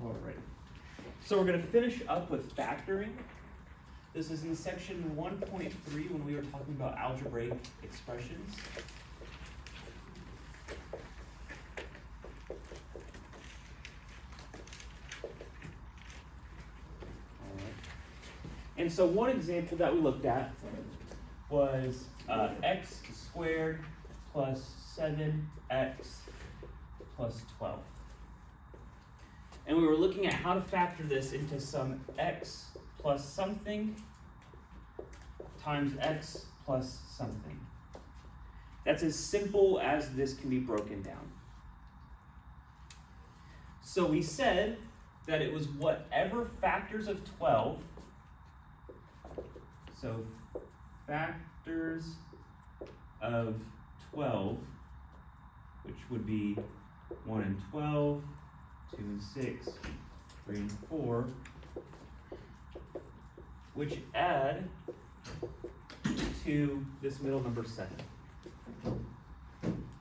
Alright. So we're going to finish up with factoring. This is in section 1.3 when we were talking about algebraic expressions. Alright. And so one example that we looked at was x squared plus 7x plus 12. And we were looking at how to factor this into some x plus something times x plus something. That's as simple as this can be broken down. So we said that it was whatever factors of 12, so factors of 12, which would be 1 and 12, 2 and 6, 3 and 4, which add to this middle number 7.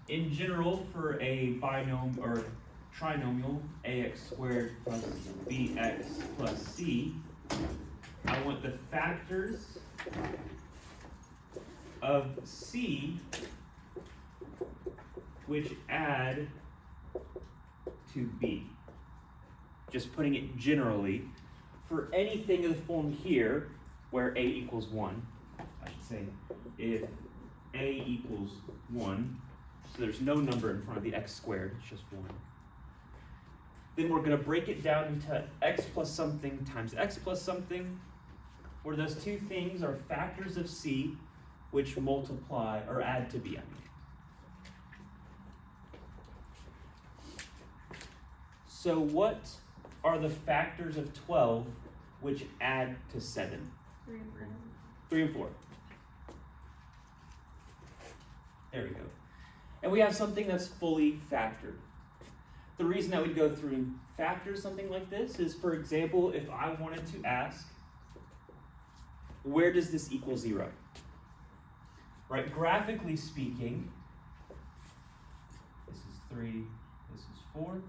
In general, for a binomial or trinomial, ax squared plus bx plus c, I want the factors of c which add to b. Just putting it generally, for anything of the form here, where a equals 1, I should say, if a equals 1, so there's no number in front of the x squared, it's just 1, then we're going to break it down into x plus something times x plus something, where those two things are factors of c, which multiply, or add to b, So what are the factors of 12 which add to 7? 3 and 4. 3 and 4. There we go. And we have something that's fully factored. The reason that we'd go through and factor something like this is, for example, if I wanted to ask, where does this equal 0? Right, graphically speaking, this is 3, this is 4.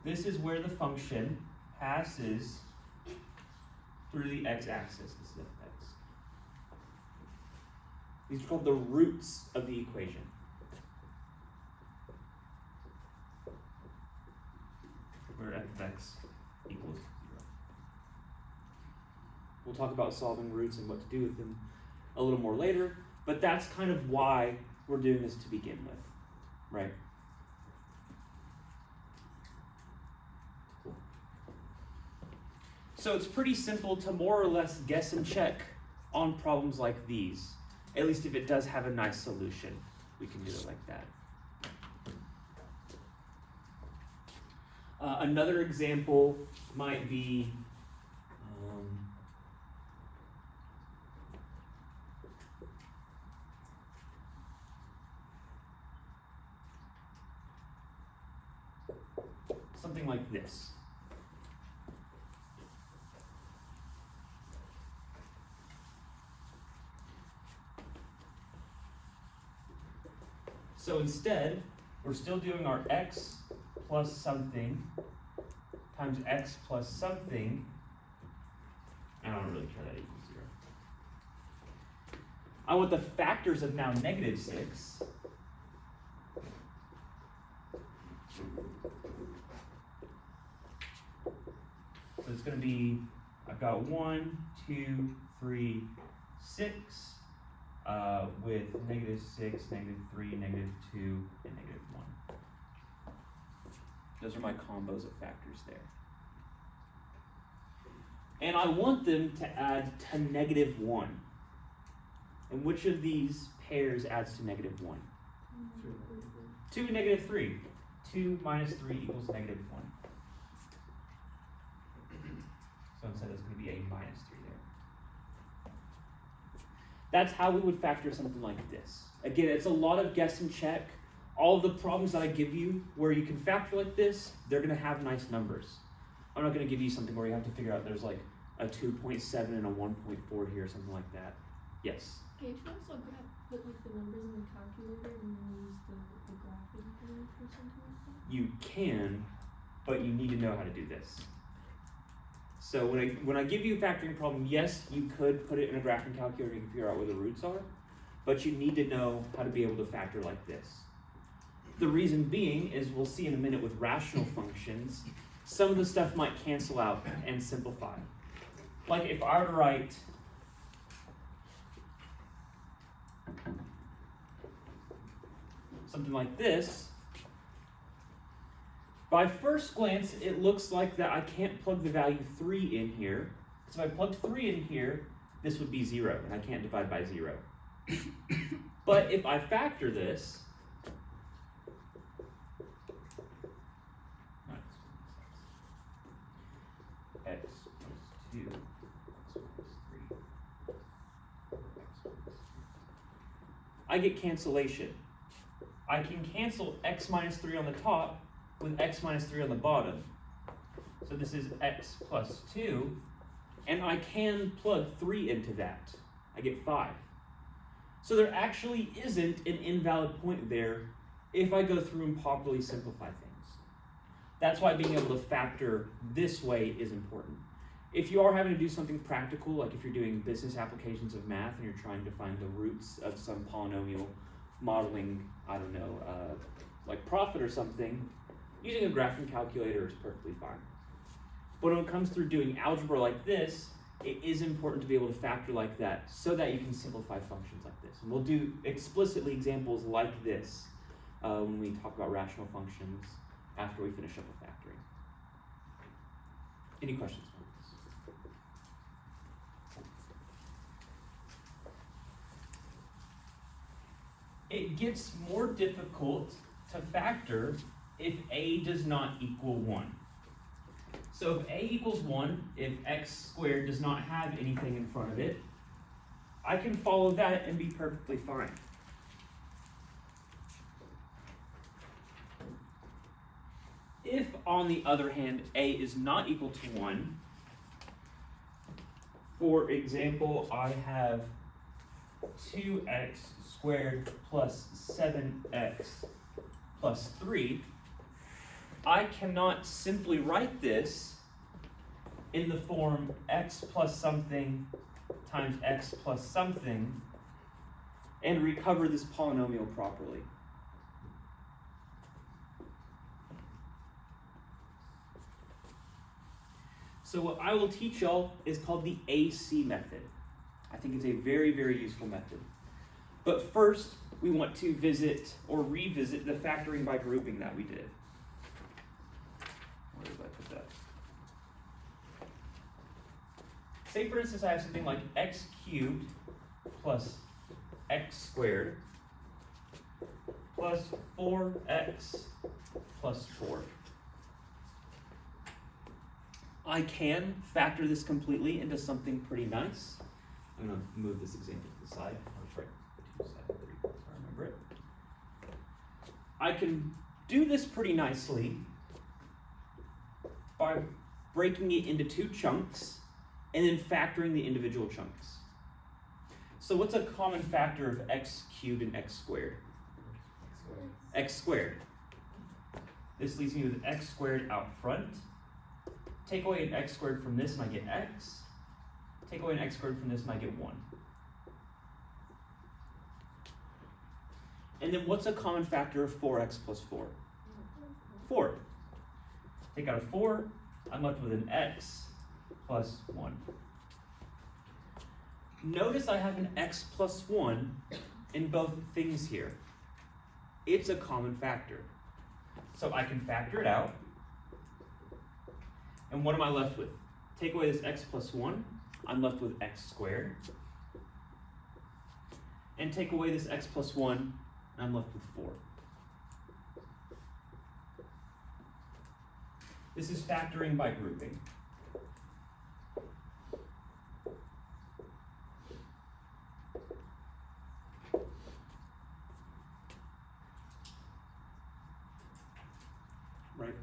This is where the function passes through the x-axis. This is f(x). These are called the roots of the equation. Where f(x) equals 0. We'll talk about solving roots and what to do with them a little more later, but that's kind of why we're doing this to begin with, right? So it's pretty simple to more or less guess and check on problems like these. At least if it does have a nice solution, we can do it like that. Another example might be something like this. So instead, we're still doing our x plus something times x plus something. I don't really care that equals 0. I want the factors of now negative 6. So it's going to be, I've got 1, 2, 3, 6. With negative 6, negative 3, negative 2, and negative 1. Those are my combos of factors there. And I want them to add to negative 1. And which of these pairs adds to negative 1? 2 and negative 3. 2 minus 3 equals negative 1. So instead it's going to be a minus 3 there. That's how we would factor something like this. Again, it's a lot of guess and check. All of the problems that I give you where you can factor like this, they're going to have nice numbers. I'm not going to give you something where you have to figure out there's like a 2.7 and a 1.4 here, something like that. Yes? Okay, should I also put like the numbers in the calculator and then use the graph editor or something like that? You can, but you need to know how to do this. So when I give you a factoring problem, yes, you could put it in a graphing calculator and figure out where the roots are, but you need to know how to be able to factor like this. The reason being is we'll see in a minute with rational functions, some of the stuff might cancel out and simplify. Like if I were to write something like this, by first glance, it looks like that I can't plug the value 3 in here. So if I plugged 3 in here, this would be 0, and I can't divide by 0. But if I factor this, x plus 2, x minus 3, I get cancellation. I can cancel x minus 3 on the top with x minus 3 on the bottom. So this is x plus 2, and I can plug 3 into that. I get 5. So there actually isn't an invalid point there if I go through and properly simplify things. That's why being able to factor this way is important. If you are having to do something practical, like if you're doing business applications of math and you're trying to find the roots of some polynomial modeling, I don't know, like profit or something, using a graphing calculator is perfectly fine. But when it comes through doing algebra like this, it is important to be able to factor like that so that you can simplify functions like this. And we'll do explicitly examples like this when we talk about rational functions after we finish up with factoring. Any questions about this? It gets more difficult to factor if a does not equal 1. So if a equals 1, if x squared does not have anything in front of it, I can follow that and be perfectly fine. If, on the other hand, a is not equal to 1, for example, I have 2x squared plus 7x plus 3, I cannot simply write this in the form x plus something times x plus something and recover this polynomial properly. So what I will teach y'all is called the AC method. I think it's a very, very useful method. But first, we want to visit or revisit the factoring by grouping that we did. Where did I put that? Say for instance I have something like x cubed plus x squared plus 4x plus 4. I can factor this completely into something pretty nice. I'm going to move this example to the side. I'll just write 273 so I remember it. I can do this pretty nicely by breaking it into 2 chunks and then factoring the individual chunks. So what's a common factor of x cubed and x squared? X squared. This leaves me with x squared out front. Take away an x squared from this and I get x. Take away an x squared from this and I get 1. And then what's a common factor of 4x plus 4? 4. Take out a 4, I'm left with an x plus 1. Notice I have an x plus 1 in both things here. It's a common factor. So I can factor it out. And what am I left with? Take away this x plus 1, I'm left with x squared. And take away this x plus 1, and I'm left with 4. This is factoring by grouping. Right?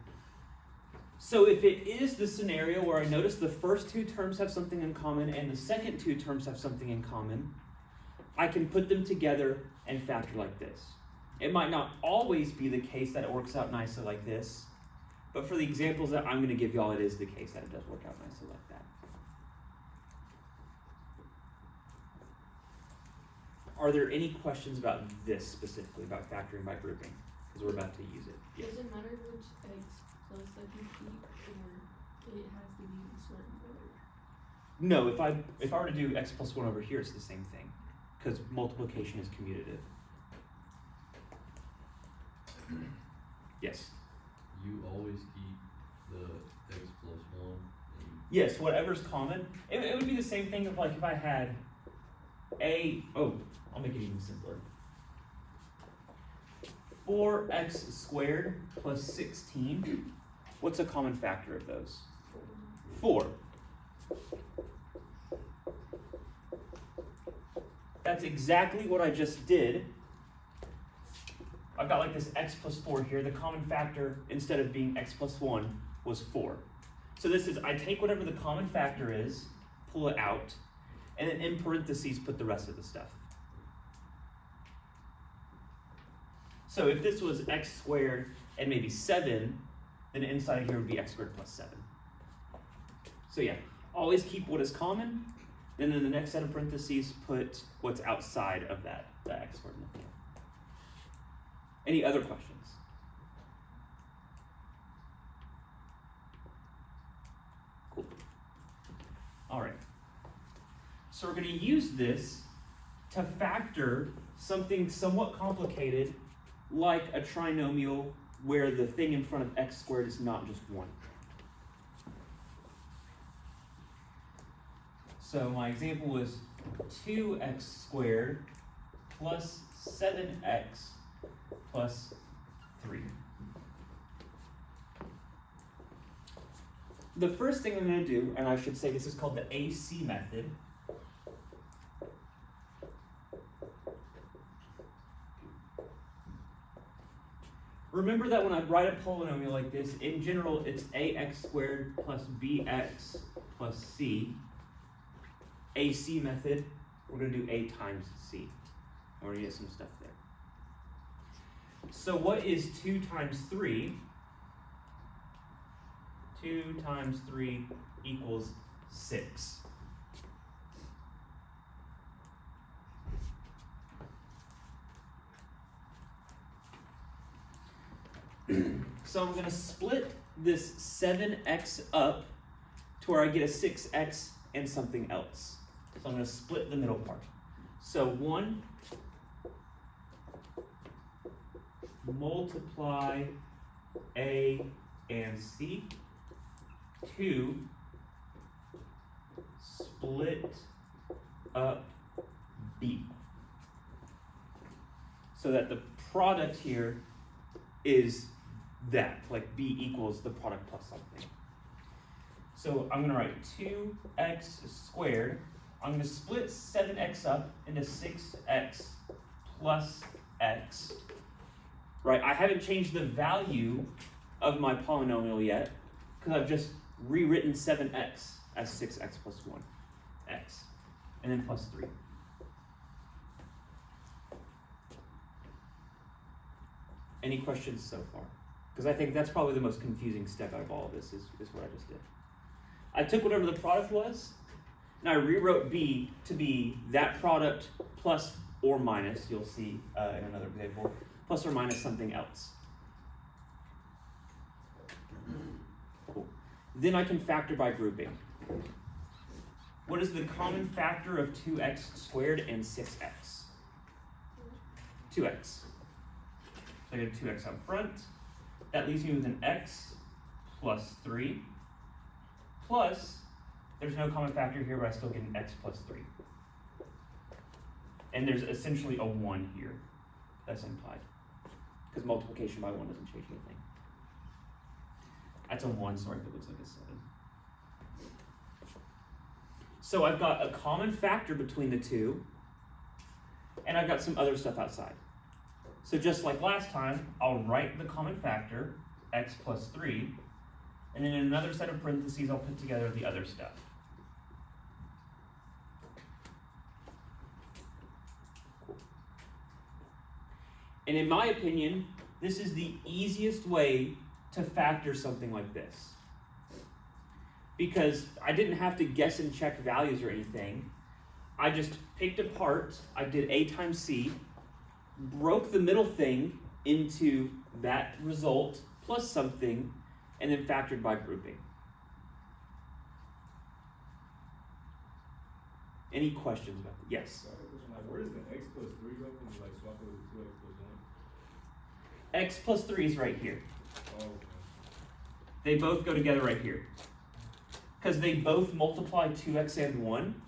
So if it is the scenario where I notice the first 2 terms have something in common and the second 2 terms have something in common, I can put them together and factor like this. It might not always be the case that it works out nicely like this, But for the examples that I'm going to give y'all, it is the case that it does work out nicely like that. Are there any questions about this specifically, about factoring by grouping? Because we're about to use it. Yes. Does it matter which x plus that you keep, or it has to be a certain order? No, if I were to do x plus 1 over here, it's the same thing, because multiplication is commutative. Yes? You always keep the x plus 1 and Yes, whatever's common. It would be the same thing if, like, if I had I'll make it even simpler. 4x squared plus 16. What's a common factor of those? 4. That's exactly what I just did. I've got like this x plus 4 here. The common factor, instead of being x plus 1, was 4. So this is, I take whatever the common factor is, pull it out, and then in parentheses put the rest of the stuff. So if this was x squared and maybe 7, then inside of here would be x squared plus 7. So yeah, always keep what is common, then in the next set of parentheses put what's outside of that, the x squared and the 4. Any other questions? Cool. All right. So we're going to use this to factor something somewhat complicated, like a trinomial where the thing in front of x squared is not just 1. So my example was 2x squared plus 7x plus 3. The first thing I'm going to do, and I should say this is called the AC method. Remember that when I write a polynomial like this, in general it's ax squared plus bx plus c. AC method, we're going to do a times c. And we're going to get some stuff there. So what is 2 times 3? 2 times 3 equals 6. So I'm going to split this 7x up to where I get a 6x and something else. So I'm going to split the middle part. So 1 multiply A and C. 2 split up B. So that the product here is that, like B equals the product plus something. So I'm going to write 2x squared. I'm going to split 7x up into 6x plus x. Right, I haven't changed the value of my polynomial yet because I've just rewritten 7x as 6x plus 1, x, and then plus 3. Any questions so far? Because I think that's probably the most confusing step out of all of this is what I just did. I took whatever the product was, and I rewrote B to be that product plus or minus, you'll see in another example, plus or minus something else. Cool. Then I can factor by grouping. What is the common factor of 2x squared and 6x? 2x. So I get a 2x up front. That leaves me with an x plus 3. Plus, there's no common factor here, but I still get an x plus 3. And there's essentially a 1 here that's implied. Because multiplication by 1 doesn't change anything. That's a 1, sorry if it looks like a 7. So I've got a common factor between the two, and I've got some other stuff outside. So just like last time, I'll write the common factor, x plus 3, and then in another set of parentheses, I'll put together the other stuff. And in my opinion, this is the easiest way to factor something like this. Because I didn't have to guess and check values or anything. I just picked apart, I did A times C, broke the middle thing into that result plus something, and then factored by grouping. Any questions about that? Yes? So I have a question, like, where does the x plus 3 go when you like swap it with 2x plus 1? X plus 3 is right here. Oh, okay. They both go together right here. Because they both multiply 2x and 1,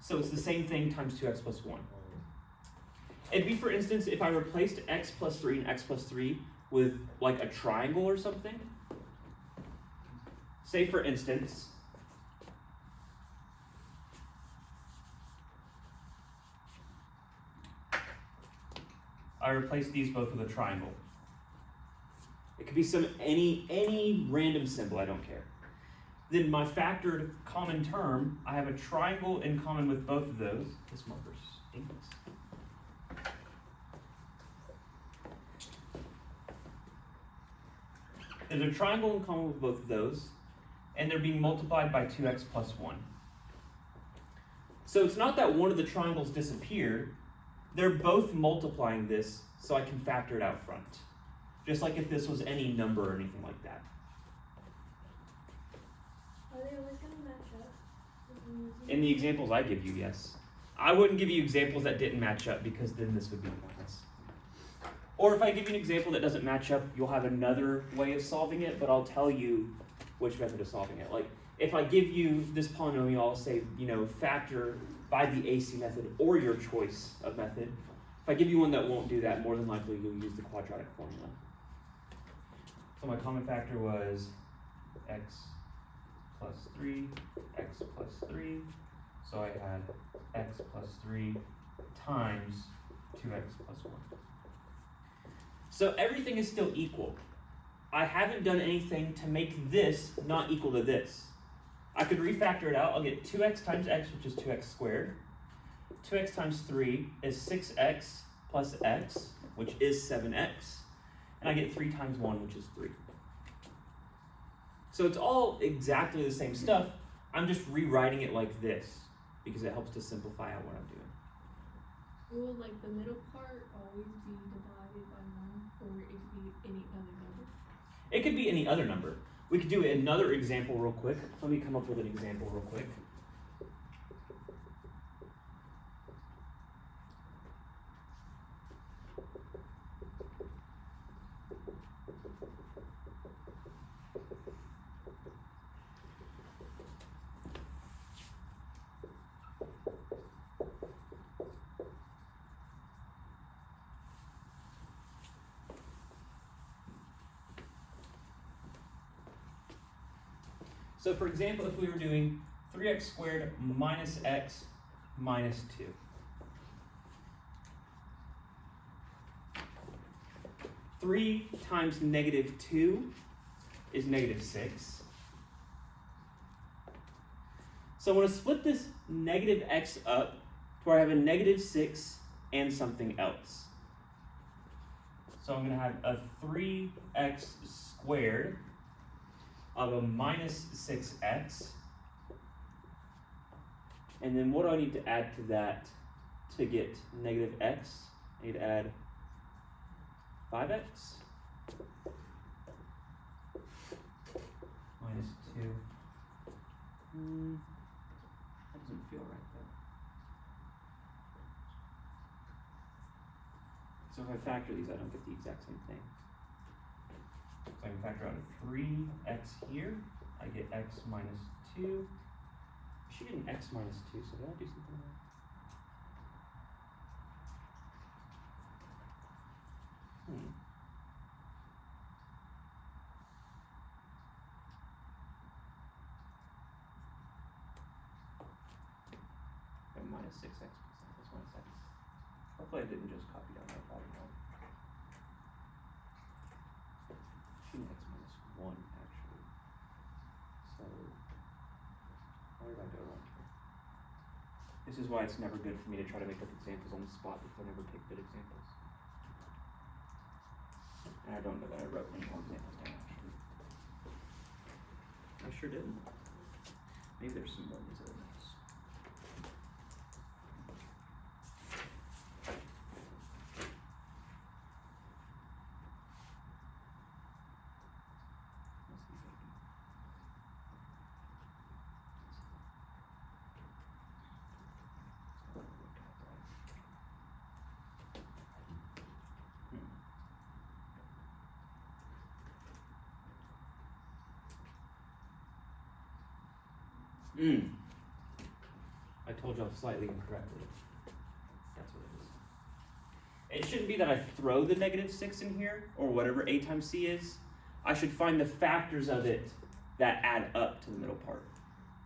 so it's the same thing times 2x plus 1. It'd be, for instance, if I replaced x plus 3 and x plus 3 with like a triangle or something. Say, for instance, I replace these both with a triangle. It could be any random symbol, I don't care. Then my factored common term, I have a triangle in common with both of those. This marker stinks. There's a triangle in common with both of those, and they're being multiplied by 2x plus 1. So it's not that one of the triangles disappeared, they're both multiplying this, so I can factor it out front. Just like if this was any number or anything like that. Are they always gonna match up? In the examples I give you, yes. I wouldn't give you examples that didn't match up because then this would be pointless. Or if I give you an example that doesn't match up, you'll have another way of solving it, but I'll tell you which method of solving it. Like, if I give you this polynomial, I'll say, factor by the AC method or your choice of method. If I give you one that won't do that, more than likely you'll use the quadratic formula. So my common factor was x plus 3, x plus 3. So I had x plus 3 times 2x plus 1. So everything is still equal. I haven't done anything to make this not equal to this. I could refactor it out. I'll get 2x times x, which is 2x squared. 2x times 3 is 6x plus x, which is 7x. And I get 3 times 1, which is 3. So it's all exactly the same stuff. I'm just rewriting it like this because it helps to simplify out what I'm doing. Will like the middle part always be divided by 1, or it could be any other number? It could be any other number. We could do another example real quick. Let me come up with an example real quick. So for example, if we were doing 3x squared minus x minus 2. Three times negative 2 is negative 6. So I want to split this negative x up to where I have a negative 6 and something else. So I'm going to have a 3x squared of a minus 6x. And then what do I need to add to that to get negative x? I need to add 5x minus 2. That doesn't feel right though. So if I factor these, I don't get the exact same thing. So I can factor out a 3x here. I get x minus 2. I should get an x minus 2, so did I do something wrong? Got minus 6x plus minus x. Hopefully I didn't just copy down that bottom one. Should be x minus 1 actually. So where did I go wrong here? This is why it's never good for me to try to make up examples on the spot because I never pick good examples. And I don't know that I wrote any more examples down actually. sure didn't. Maybe there's some more in these other notes. I told y'all slightly incorrectly. That's what it is. It shouldn't be that I throw the -6 in here, or whatever a times c is. I should find the factors of it that add up to the middle part.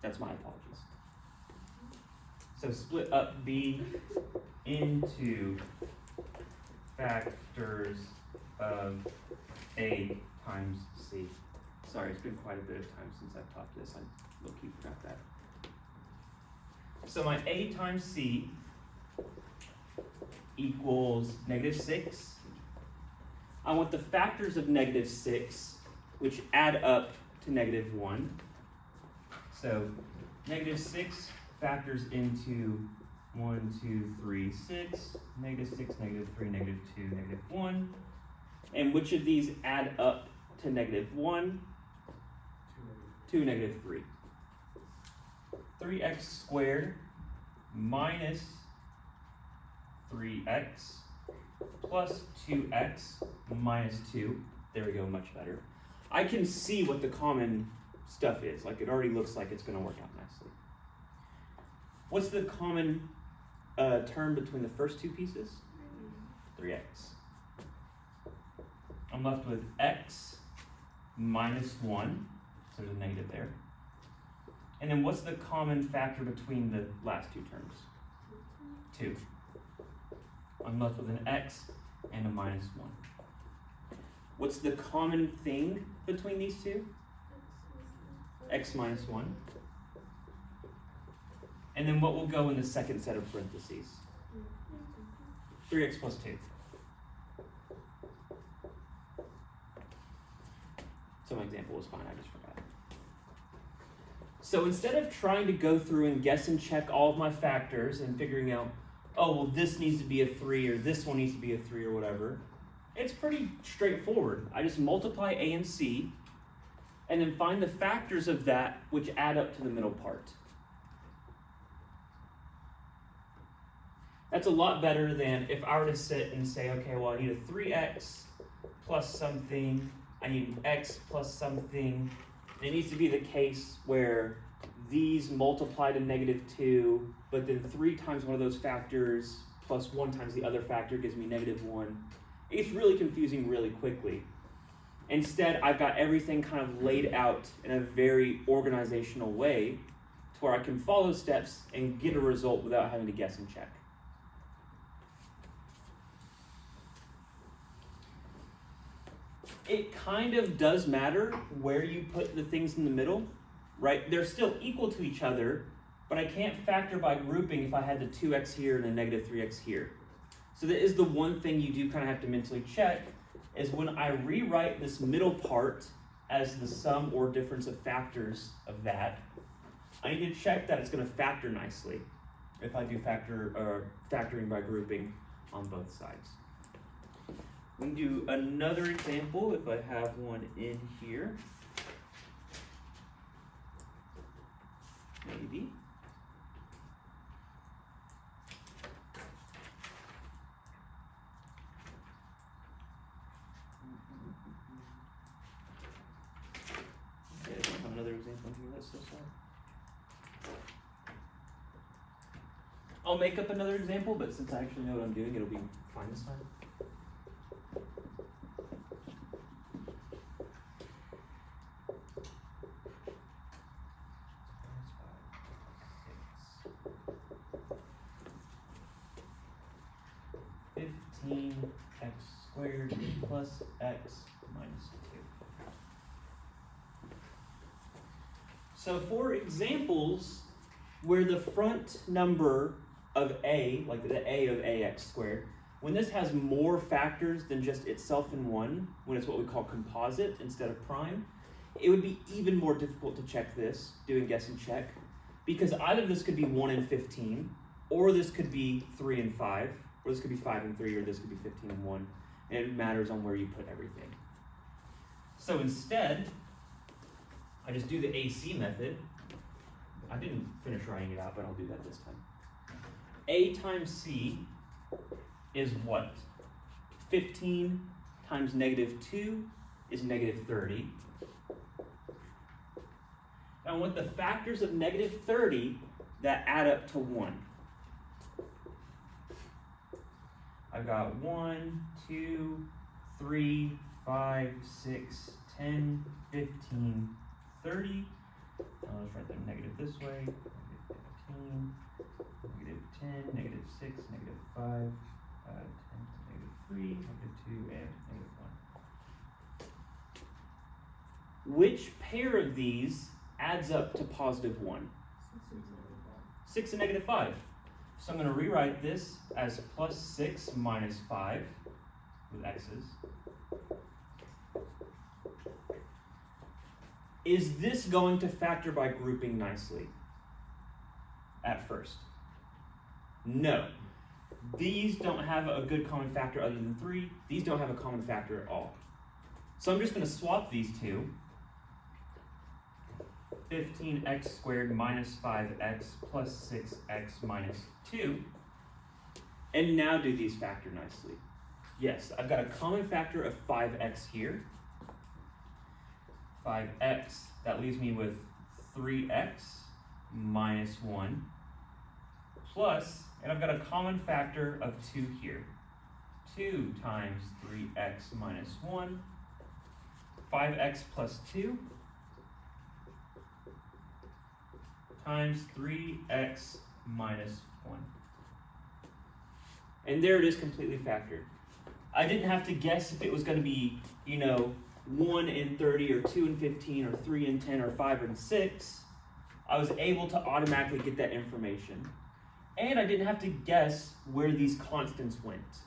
That's my apologies. So split up b into factors of a times c. Sorry, it's been quite a bit of time since I've taught this. I low-key forgot that. So my a times c equals -6. I want the factors of -6, which add up to -1. So -6 factors into 1, 2, 3, 6, -6, -3, -2, -1. And which of these add up to -1? 2, -3. 3x squared minus 3x plus 2x minus 2. There we go, much better. I can see what the common stuff is. Like, it already looks like it's going to work out nicely. What's the common term between the first two pieces? 3x. I'm left with x minus 1. So there's a negative there. And then what's the common factor between the last two terms? 2. I'm left with an x and a minus 1. What's the common thing between these two? X minus 1. And then what will go in the second set of parentheses? 3x plus 2. Some example was fine, I just forgot. So instead of trying to go through and guess and check all of my factors and figuring out, oh, well, this needs to be a 3 or this one needs to be a 3 or whatever, it's pretty straightforward. I just multiply a and c and then find the factors of that which add up to the middle part. That's a lot better than if I were to sit and say, okay, well, I need a 3x plus something, I need an x plus something. And it needs to be the case where these multiply to -2, but then 3 times one of those factors plus 1 times the other factor gives me -1. It's really confusing really quickly. Instead, I've got everything kind of laid out in a very organizational way to where I can follow steps and get a result without having to guess and check. It kind of does matter where you put the things in the middle, right? They're still equal to each other, but I can't factor by grouping if I had the 2x here and the -3x here. So that is the one thing you do kind of have to mentally check, is when I rewrite this middle part as the sum or difference of factors of that, I need to check that it's going to factor nicely if I do factoring by grouping on both sides. We can do another example if I have one in here. Maybe. Okay, I don't have another example in here, that's so sad. I'll make up another example, but since I actually know what I'm doing, it'll be fine this time. X squared plus x minus 2. So for examples where the front number of a, like the a of ax squared, when this has more factors than just itself in one, when it's what we call composite instead of prime, it would be even more difficult to check this, doing guess and check, because either this could be 1 and 15, or this could be 3 and 5, or this could be 5 and 3, or this could be 15 and 1, and it matters on where you put everything. So instead, I just do the AC method. I didn't finish writing it out, but I'll do that this time. A times C is what? 15 times -2 is -30. Now with the factors of -30 that add up to 1. I've got 1, 2, 3, 5, 6, 10, 15, 30. I'll just write the negative this way. -15, -10, -6, -5, 10, -3, -2, and -1. Which pair of these adds up to +1? 6 and -5. So I'm going to rewrite this as +6 minus 5 with x's. Is this going to factor by grouping nicely at first? No. These don't have a good common factor other than 3. These don't have a common factor at all. So I'm just going to swap these two. 15x squared minus 5x plus 6x minus 2. And now do these factor nicely. Yes, I've got a common factor of 5x here. 5x, that leaves me with 3x minus 1 plus, and I've got a common factor of 2 here. 2 times 3x minus 1, 5x plus 2 times 3x minus 1. And there it is, completely factored. I didn't have to guess if it was going to be, 1 and 30 or 2 and 15 or 3 and 10 or 5 and 6. I was able to automatically get that information. And I didn't have to guess where these constants went.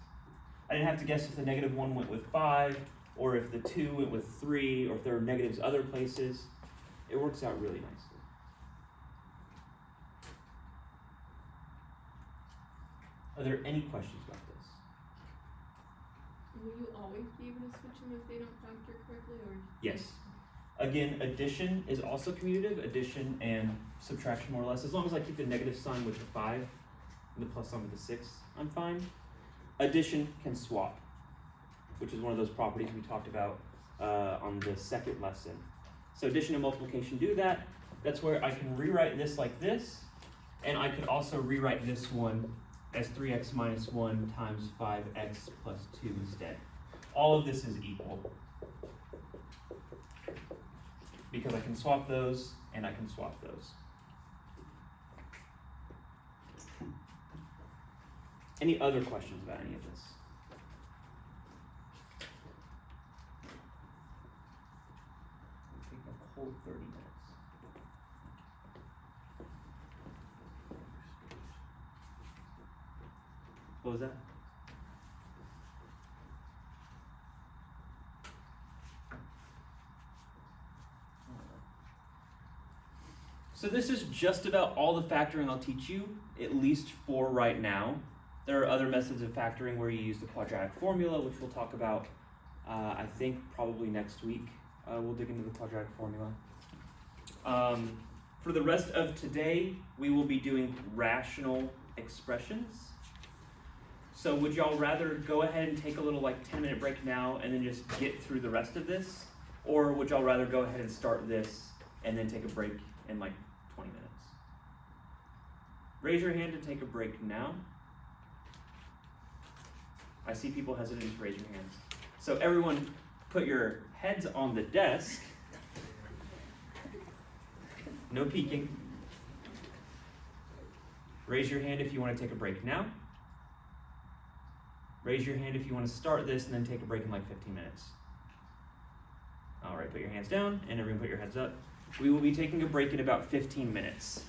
I didn't have to guess if the -1 went with 5, or if the 2 went with 3, or if there were negatives other places. It works out really nicely. Are there any questions about this? Will you always be able to switch them if they don't factor correctly, or? Yes. Again, addition is also commutative, addition and subtraction more or less. As long as I keep the negative sign with the 5 and the plus sign with the 6, I'm fine. Addition can swap, which is one of those properties we talked about on the second lesson. So addition and multiplication do that. That's where I can rewrite this like this, and I could also rewrite this one as 3x minus 1 times 5x plus 2 instead. All of this is equal, because I can swap those and I can swap those. Any other questions about any of this? It'll take a whole 30 minutes. What was that? So this is just about all the factoring I'll teach you, at least for right now. There are other methods of factoring where you use the quadratic formula, which we'll talk about, I think, probably next week. We'll dig into the quadratic formula. For the rest of today, we will be doing rational expressions. So would y'all rather go ahead and take a little 10-minute break now and then just get through the rest of this? Or would y'all rather go ahead and start this and then take a break in 20 minutes? Raise your hand to take a break now. I see people hesitant to raise your hands. So everyone put your heads on the desk. No peeking. Raise your hand if you want to take a break now. Raise your hand if you want to start this and then take a break in 15 minutes. All right, put your hands down and everyone put your heads up. We will be taking a break in about 15 minutes.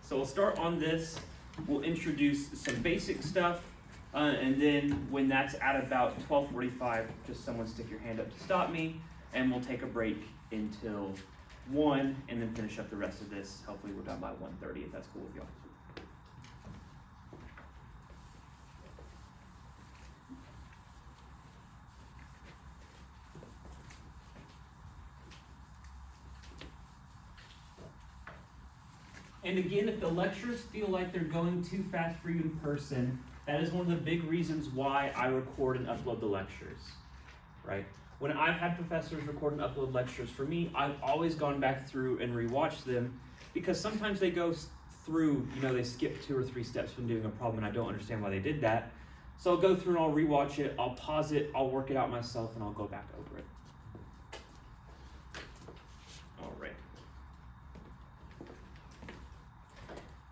So we'll start on this. We'll introduce some basic stuff. And then when that's at about 12:45, just someone stick your hand up to stop me, and we'll take a break until 1 and then finish up the rest of this. Hopefully we're done by 1:30 if that's cool with y'all. And again, if the lectures feel like they're going too fast for you in person, that is one of the big reasons why I record and upload the lectures, right? When I've had professors record and upload lectures for me, I've always gone back through and rewatched them because sometimes they go through, they skip 2 or 3 steps when doing a problem and I don't understand why they did that. So I'll go through and I'll rewatch it, I'll pause it, I'll work it out myself, and I'll go back over it. All right.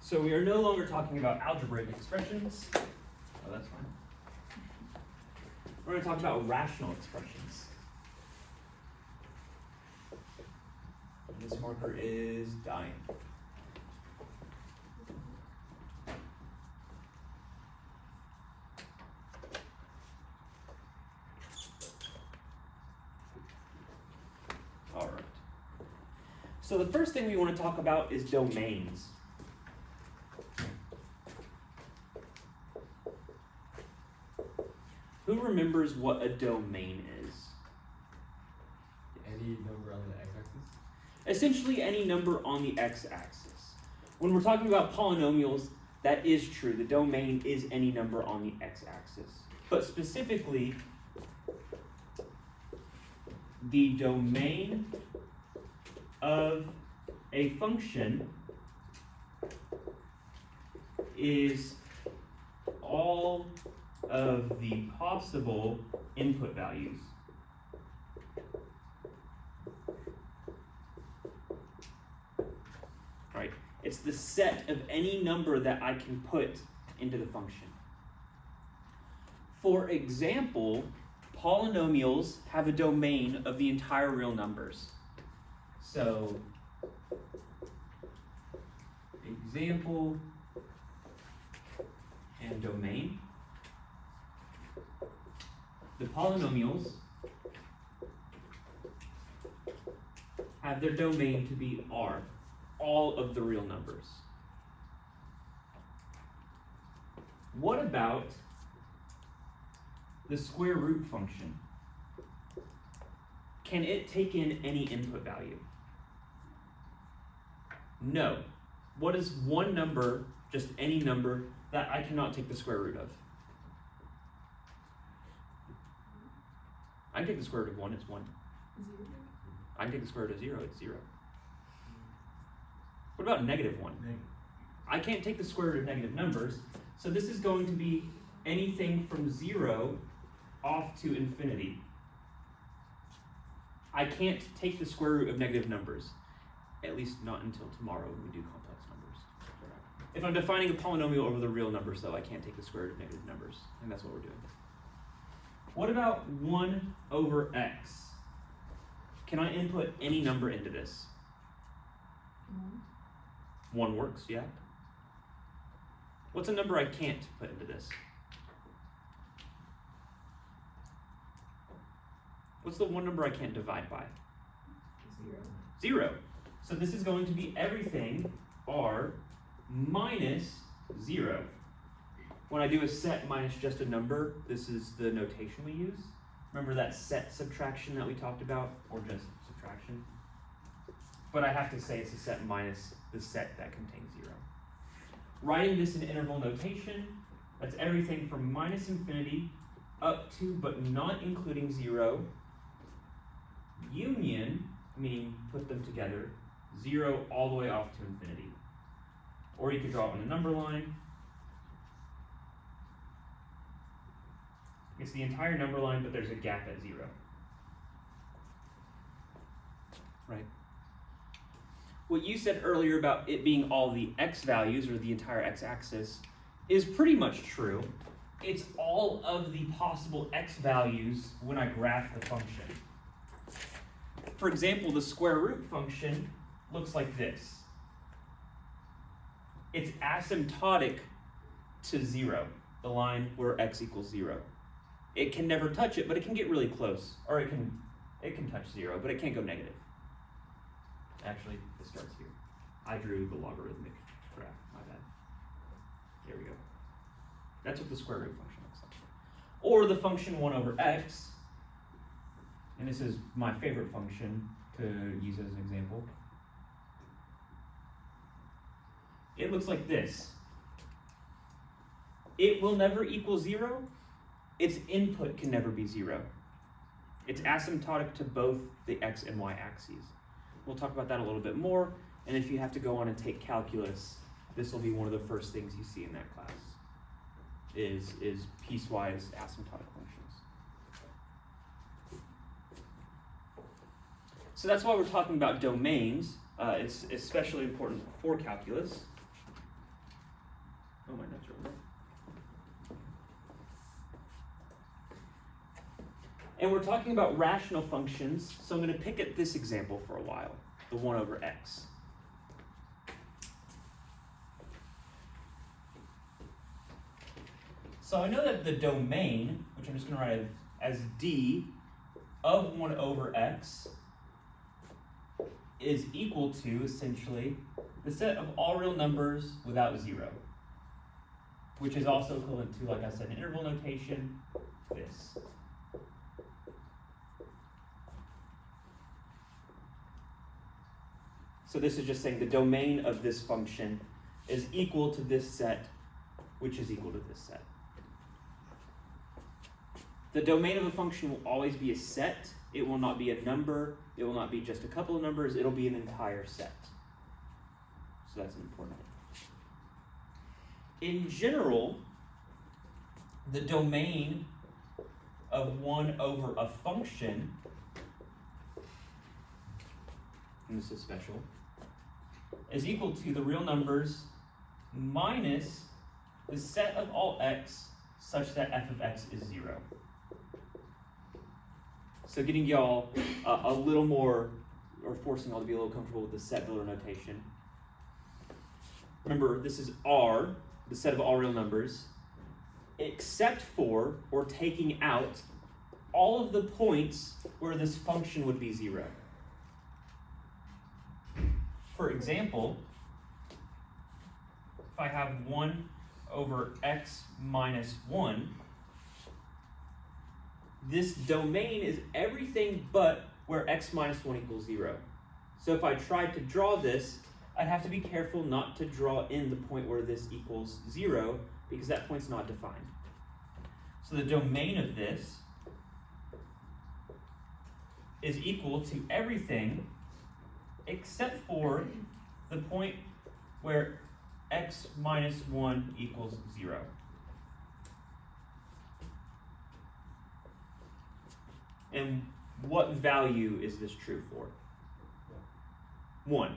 So we are no longer talking about algebraic expressions. Oh, that's fine. We're going to talk about rational expressions. And this marker is dying. All right. So the first thing we want to talk about is domains. Who remembers what a domain is? Any number on the x-axis? Essentially any number on the x-axis. When we're talking about polynomials, that is true. The domain is any number on the x-axis. But specifically, the domain of a function is all of the possible input values. Right? It's the set of any number that I can put into the function. For example, polynomials have a domain of the entire real numbers. So, example and domain. The polynomials have their domain to be R, all of the real numbers. What about the square root function? Can it take in any input value? No. What is one number, just any number, that I cannot take the square root of? I can take the square root of 1, it's 1. 0. I can take the square root of 0, it's 0. What about negative 1? I can't take the square root of negative numbers, so this is going to be anything from 0 off to infinity. I can't take the square root of negative numbers, at least not until tomorrow when we do complex numbers. If I'm defining a polynomial over the real numbers, though, I can't take the square root of negative numbers, and that's what we're doing. What about 1 over x? Can I input any number into this? 1 works, yeah. What's a number I can't put into this? What's the one number I can't divide by? 0. 0. So this is going to be everything r minus 0. When I do a set minus just a number, this is the notation we use. Remember that set subtraction that we talked about, or just subtraction? But I have to say it's a set minus the set that contains 0. Writing this in interval notation, that's everything from minus infinity up to, but not including 0, union, meaning put them together, 0 all the way off to infinity. Or you could draw it on a number line. It's the entire number line, but there's a gap at 0. Right? What you said earlier about it being all the x values, or the entire x-axis, is pretty much true. It's all of the possible x values when I graph the function. For example, the square root function looks like this. It's asymptotic to 0, the line where x equals 0. It can never touch it, but it can get really close. Or it can touch 0, but it can't go negative. actually, it starts here. I drew the logarithmic graph, my bad. There we go. That's what the square root function looks like. Or the function 1 over x, and this is my favorite function to use as an example. It looks like this. It will never equal 0. Its input can never be 0. It's asymptotic to both the x and y axes. We'll talk about that a little bit more, and if you have to go on and take calculus, this will be one of the first things you see in that class, is piecewise asymptotic functions. So that's why we're talking about domains. It's especially important for calculus. Oh, my notes are over there. And we're talking about rational functions, so I'm going to pick at this example for a while, the 1 over x. So I know that the domain, which I'm just going to write as d of 1 over x, is equal to, essentially, the set of all real numbers without 0, which is also equivalent to, like I said, in interval notation, this. So this is just saying the domain of this function is equal to this set, which is equal to this set. The domain of a function will always be a set. It will not be a number. It will not be just a couple of numbers. It'll be an entire set. So that's important. In general, the domain of 1 over a function, and this is special, is equal to the real numbers minus the set of all x such that f of x is 0. So getting y'all a little more, or forcing y'all to be a little comfortable with the set builder notation. Remember, this is R, the set of all real numbers, except for, or taking out, all of the points where this function would be 0. For example, if I have 1 over x minus 1, this domain is everything but where x minus 1 equals 0. So if I tried to draw this, I'd have to be careful not to draw in the point where this equals 0, because that point's not defined. So the domain of this is equal to everything except for the point where x minus 1 equals 0. And what value is this true for? 1.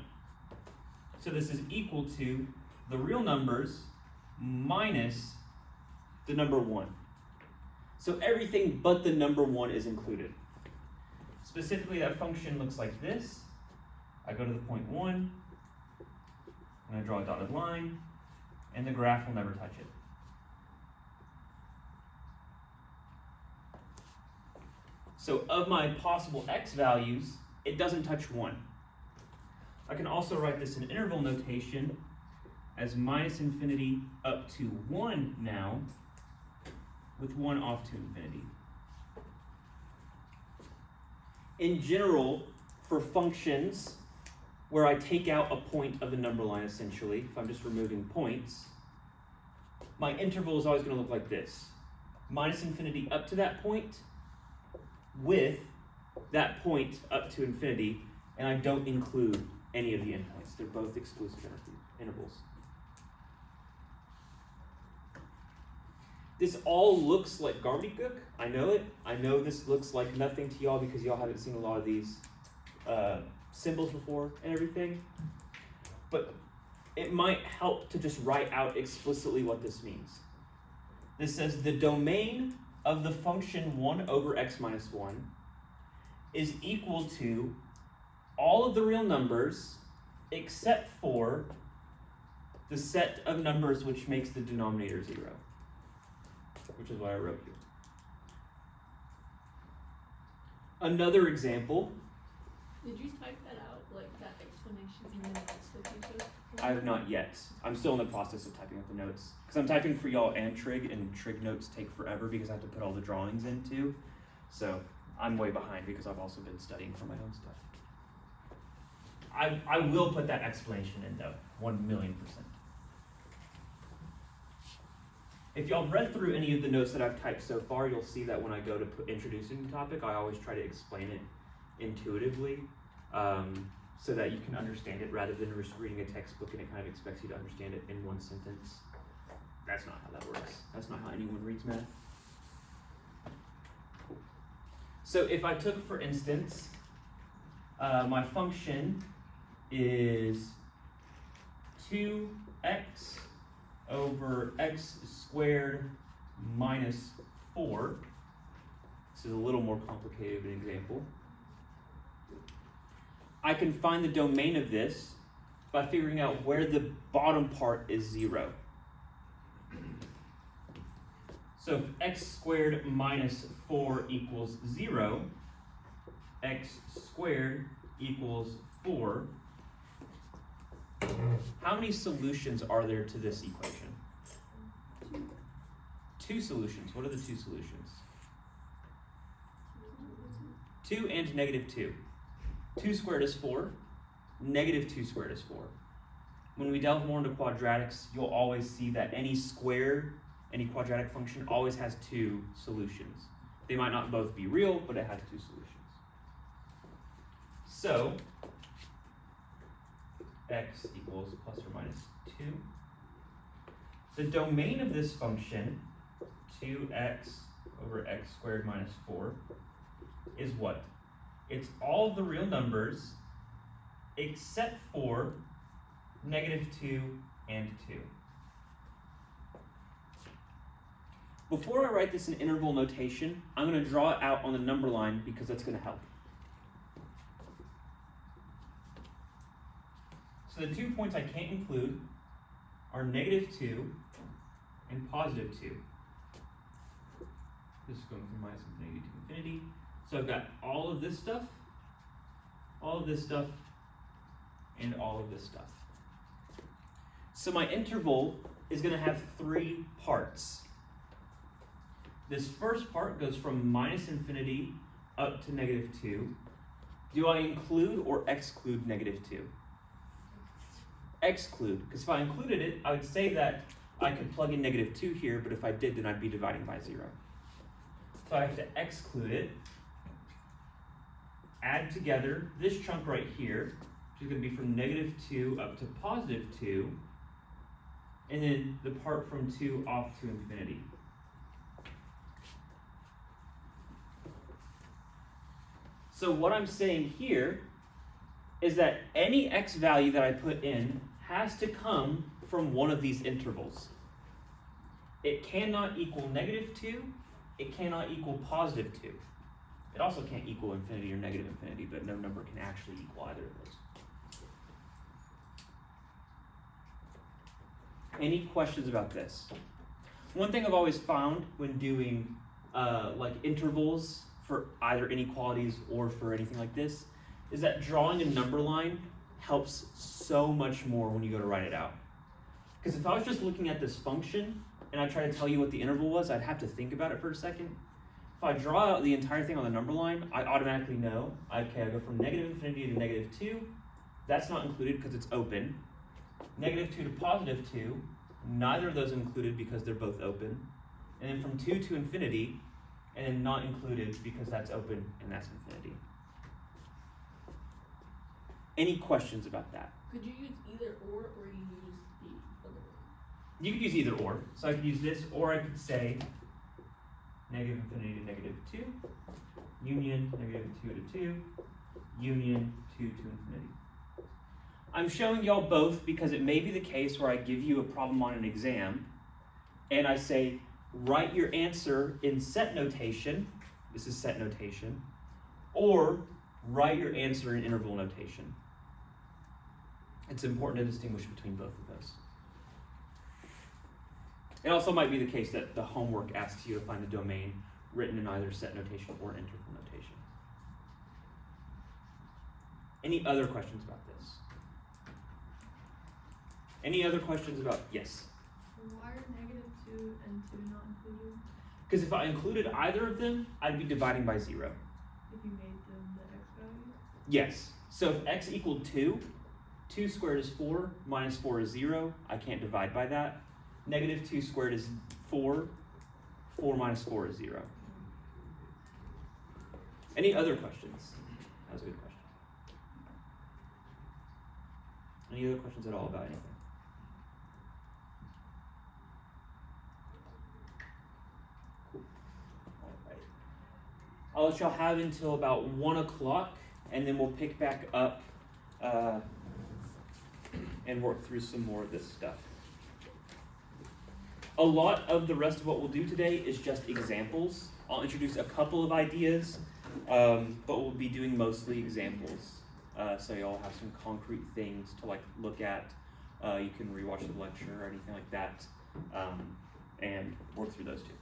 So this is equal to the real numbers minus the number 1. So everything but the number 1 is included. Specifically, that function looks like this. I go to the point 1, and I draw a dotted line, and the graph will never touch it. So of my possible x values, it doesn't touch 1. I can also write this in interval notation as minus infinity up to 1 now, with 1 off to infinity. In general, for functions where I take out a point of the number line, essentially, if I'm just removing points, my interval is always going to look like this. Minus infinity up to that point, with that point up to infinity, and I don't include any of the endpoints. They're both exclusive intervals. This all looks like gobbledygook. I know it. I know this looks like nothing to y'all because y'all haven't seen a lot of these symbols before and everything. But it might help to just write out explicitly what this means. This says the domain of the function 1 over x minus 1 is equal to all of the real numbers except for the set of numbers which makes the denominator 0, which is what I wrote here. Another example. Did you type that out, like that explanation? in the notes that you took? I have not yet. I'm still in the process of typing up the notes. Because I'm typing for y'all and Trig, and Trig notes take forever because I have to put all the drawings in too. So I'm way behind because I've also been studying for my own stuff. I will put that explanation in though, 1,000,000%. If y'all read through any of the notes that I've typed so far, you'll see that when I go to introducing the topic, I always try to explain it intuitively, so that you can understand it rather than just reading a textbook and it kind of expects you to understand it in one sentence. That's not how that works. That's not how anyone reads math. So if I took, for instance, my function is 2x over x squared minus 4. This is a little more complicated of an example. I can find the domain of this by figuring out where the bottom part is 0. So if x squared minus 4 equals 0, x squared equals 4, how many solutions are there to this equation? 2 solutions. What are the 2 solutions? 2 and -2. 2 squared is 4. -2 squared is 4. When we delve more into quadratics, you'll always see that any square, any quadratic function always has 2 solutions. They might not both be real, but it has 2 solutions. So, x equals plus or minus 2. The domain of this function, 2x over x squared minus 4, is what? It's all of the real numbers except for -2 and 2. Before I write this in interval notation, I'm going to draw it out on the number line because that's going to help. So the 2 points I can't include are -2 and +2. This is going from minus infinity to infinity. So I've got all of this stuff, all of this stuff, and all of this stuff. So my interval is going to have 3 parts. This first part goes from minus infinity up to -2. Do I include or exclude -2? Exclude, because if I included it, I would say that I could plug in -2 here, but if I did, then I'd be dividing by 0. So I have to exclude it, add together this chunk right here, which is going to be from -2 up to +2, and then the part from 2 off to infinity. So what I'm saying here is that any x value that I put in has to come from one of these intervals. It cannot equal -2, it cannot equal +2. It also can't equal infinity or negative infinity, but no number can actually equal either of those. Any questions about this? One thing I've always found when doing like intervals for either inequalities or for anything like this is that drawing a number line helps so much more when you go to write it out. Because if I was just looking at this function and I try to tell you what the interval was, I'd have to think about it for a second. If I draw out the entire thing on the number line, I automatically know, okay, I go from -infinity to -2. That's not included because it's open. -2 to +2, neither of those included because they're both open. And then from 2 to infinity, and then not included because that's open and that's infinity. Any questions about that? Could you use either or you use the other one? You could use either or. So I could use this, or I could say -infinity to -2, union -2 to 2, union 2 to infinity. I'm showing y'all both because it may be the case where I give you a problem on an exam, and I say, write your answer in set notation, this is set notation, or write your answer in interval notation. It's important to distinguish between both of those. It also might be the case that the homework asks you to find the domain written in either set notation or interval notation. Any other questions about this? Any other questions about, yes? Why are -2 and 2 not included Because if I included either of them, I'd be dividing by 0. if you made them the x value? Yes. So if x equaled 2, 2 squared is 4, minus 4 is 0. I can't divide by that. -2 squared is 4. 4 minus 4 is 0. Any other questions? That was a good question. Any other questions at all about anything? Cool. All right. I'll let y'all have until about 1 o'clock, and then we'll pick back up and work through some more of this stuff. A lot of the rest of what we'll do today is just examples. I'll introduce a couple of ideas, but we'll be doing mostly examples. So y'all have some concrete things to like look at. You can rewatch the lecture or anything like that, and work through those two.